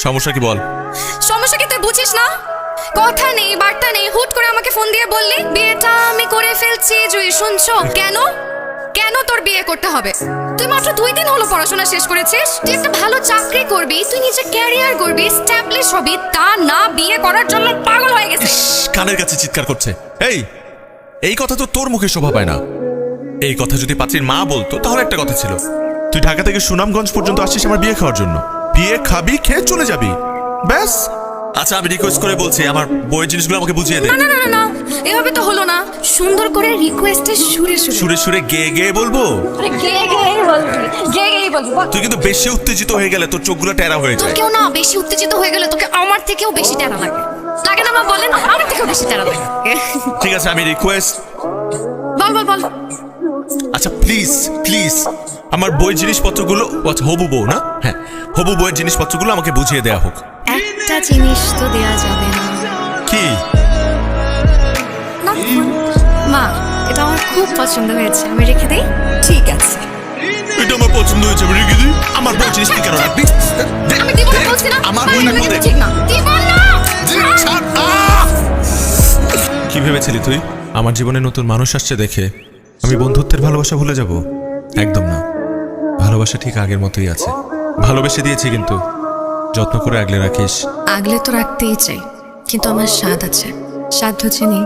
সমস্যা কি বল? সমস্যা কি তুই বুঝিস না? কথা নেই বার্তা নেই, হুট করে আমাকে ফোন দিয়ে বললি বিয়েটা আমি করে ফেলছি। জুই শুনছো? কেন কেন তোর বিয়ে করতে হবে? তুই মাত্র 2 দিন হলো পড়াশোনা শেষ করেছিস। তুই একটা ভালো চাকরি করবি, তুই নিজে ক্যারিয়ার করবি, এস্টাবলিশ হবি, তা না বিয়ে করার জন্য পাগল হয়ে গেছিস। কানের কাছে চিৎকার করছে। এই কথা তো তোর মুখে শোভা পায় না। এই কথা যদি পাত্রীর মা বলতো তাহলে একটা কথা ছিল। তুই ঢাকা থেকে সুনামগঞ্জ পর্যন্ত আসছিস আমার বিয়ে খাওয়ার জন্য, বিয়ে খাবি, খেয়ে চলে যাবি, ব্যাস। আচ্ছা আমি রিকোয়েস্ট করে বলছি, আমার বইয়ের জিনিসগুলো আমাকে বুঝিয়ে দে। না না না না, এভাবে তো হলো না। সুন্দর করে রিকোয়েস্টের সুরে সুরে সুরে সুরে গেয়ে গেয়ে বলবো। তুই কিন্তু বেশি উত্তেজিত হয়ে গেলে তোর চোখগুলো টেরা হয়ে যায়। কেউ না বেশি উত্তেজিত হয়ে গেলে তোকে আমার থেকেও বেশি টেরা লাগে। লাগে না মা? বলেন, আমার থেকেও বেশি টেরা লাগে। ঠিক আছে আমি রিকোয়েস্ট। বল বল বল। আচ্ছা প্লিজ প্লিজ আমার বই জিনিসপত্রগুলো, আচ্ছা হবু বউ না, হ্যাঁ হবু বইয়ের জিনিসপত্রগুলো আমাকে বুঝিয়ে দেয়া হোক। একটা জিনিস তো দেয়া যাবে না। কি? না মা, এটা আমার খুব পছন্দ হয়েছে, আমি রেখে দেই। ঠিক আছে, এটা আমার পছন্দ হয়েছে, আমি রেখে দিই। আমার বই জিনিস তুই কেন রাখবি? আমি দিব না বলছি না। আমার বই না কিন্তু ঠিক না, দিব না। ছাড়। কি ভেবেছিলি তুই আমার জীবনে নতুন মানুষ আসছে দেখে আমি বন্ধুত্বের ভালোবাসা ভুলে যাব? একদম না, ভালোবাসা ঠিক আগের মতোই আছে। ভালোবেসে দিয়েছি, কিন্তু যত্ন করে আগলে রাখিস। আগলে তো রাখতেই চাই, কিন্তু আমার স্বাদ আছে, সাধ্য চিনি